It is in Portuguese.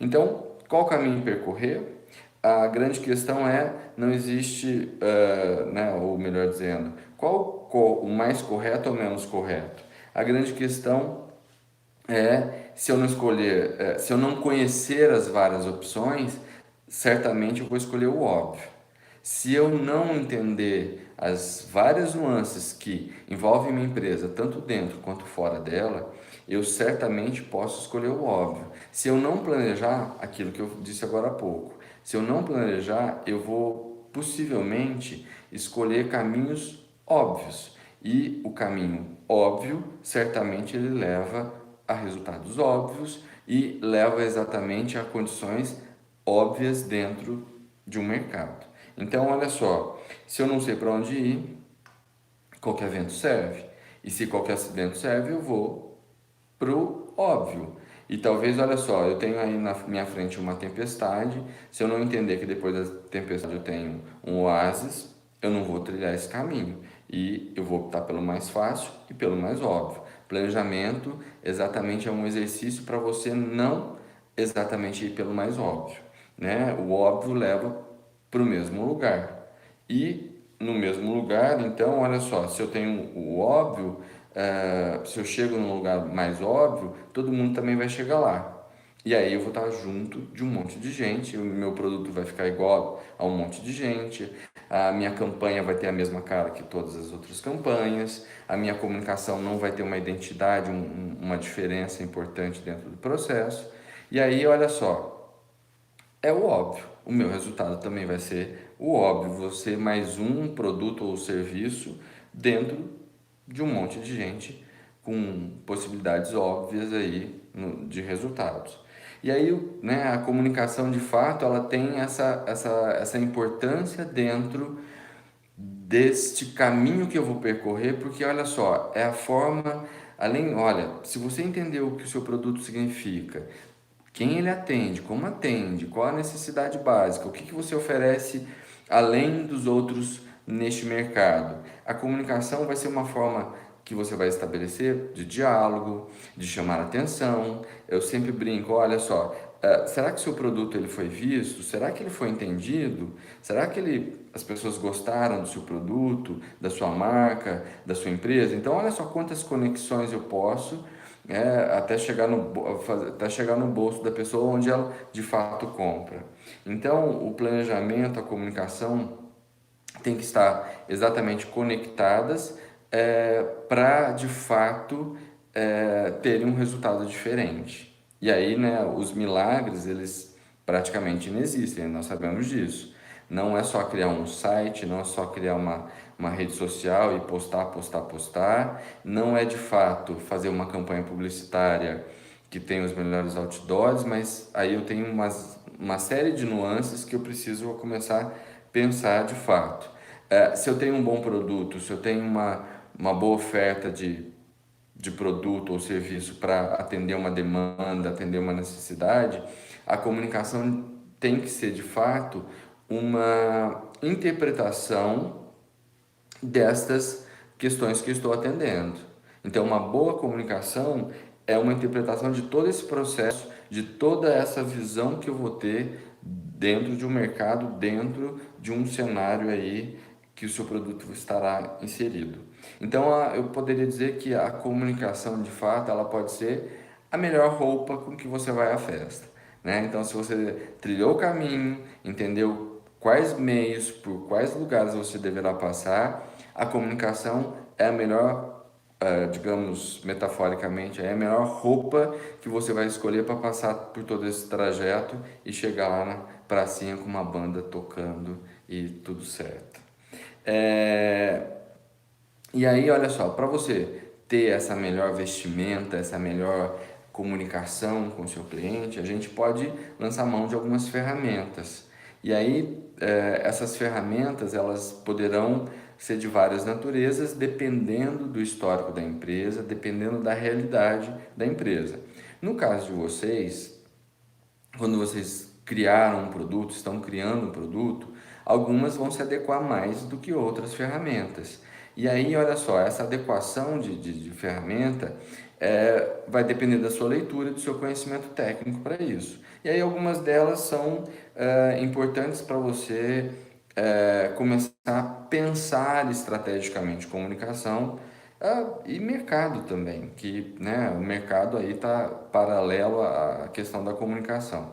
Então, qual caminho percorrer? A grande questão é, não existe, né, ou melhor dizendo, o mais correto ou menos correto? A grande questão se eu não escolher, se eu não conhecer as várias opções, certamente eu vou escolher o óbvio. Se eu não entender as várias nuances que envolvem minha empresa, tanto dentro quanto fora dela, eu certamente posso escolher o óbvio. Se eu não planejar aquilo que eu disse agora há pouco, se eu não planejar, eu vou possivelmente escolher caminhos óbvios. E o caminho óbvio, certamente ele leva a resultados óbvios e leva exatamente a condições óbvias dentro de um mercado. Então, olha só, se eu não sei para onde ir, qualquer vento serve. E se qualquer vento serve, eu vou pro óbvio. E talvez, olha só, eu tenho aí na minha frente uma tempestade. Se eu não entender que depois da tempestade eu tenho um oásis, eu não vou trilhar esse caminho. E eu vou optar pelo mais fácil e pelo mais óbvio. Planejamento exatamente é um exercício para você não exatamente ir pelo mais óbvio, né? O óbvio leva para o mesmo lugar. E no mesmo lugar, então, olha só, se eu tenho o óbvio, se eu chego num lugar mais óbvio, todo mundo também vai chegar lá. E aí eu vou estar junto de um monte de gente, o meu produto vai ficar igual a um monte de gente, a minha campanha vai ter a mesma cara que todas as outras campanhas, a minha comunicação não vai ter uma identidade, uma diferença importante dentro do processo. E aí, olha só, é o óbvio. O meu resultado também vai ser o óbvio, você mais um produto ou serviço dentro de um monte de gente com possibilidades óbvias aí de resultados. E aí, né, a comunicação de fato, ela tem essa importância dentro deste caminho que eu vou percorrer, porque olha só, é a forma, olha, se você entender o que o seu produto significa, quem ele atende, qual a necessidade básica, o que que você oferece além dos outros neste mercado. A comunicação vai ser uma forma que você vai estabelecer de diálogo, de chamar atenção. Eu sempre brinco, olha só, será que o seu produto ele foi visto? Será que ele foi entendido? Será que as pessoas gostaram do seu produto, da sua marca, da sua empresa? Então, olha só quantas conexões eu posso até chegar no bolso da pessoa onde ela de fato compra. Então, o planejamento, a comunicação tem que estar exatamente conectadas para de fato terem um resultado diferente. E aí, né, os milagres, eles praticamente não existem, nós sabemos disso. Não é só criar um site, não é só criar uma rede social e postar. Não é de fato fazer uma campanha publicitária que tem os melhores outdoors, mas aí eu tenho uma série de nuances que eu preciso começar a pensar de fato. Se eu tenho um bom produto, se eu tenho uma boa oferta de produto ou serviço para atender uma demanda, atender uma necessidade, a comunicação tem que ser de fato uma interpretação destas questões que eu estou atendendo. Então, uma boa comunicação é uma interpretação de todo esse processo, de toda essa visão que eu vou ter dentro de um mercado, dentro de um cenário aí que o seu produto estará inserido. Então, eu poderia dizer que a comunicação, de fato, ela pode ser a melhor roupa com que você vai à festa, né? Então, se você trilhou o caminho, entendeu quais meios, por quais lugares você deverá passar, a comunicação é a melhor, digamos metaforicamente, é a melhor roupa que você vai escolher para passar por todo esse trajeto e chegar lá na pracinha com uma banda tocando e tudo certo. É, e aí, olha só, para você ter essa melhor vestimenta, essa melhor comunicação com o seu cliente, a gente pode lançar mão de algumas ferramentas. E aí, essas ferramentas, elas poderão ser de várias naturezas, dependendo do histórico da empresa, dependendo da realidade da empresa. No caso de vocês, quando vocês criaram um produto, estão criando um produto, algumas vão se adequar mais do que outras ferramentas. E aí, olha só, essa adequação de ferramenta vai depender da sua leitura, do seu conhecimento técnico para isso. E aí, algumas delas são importantes para você começar a pensar estrategicamente comunicação e mercado também, que né, o mercado aí está paralelo à questão da comunicação.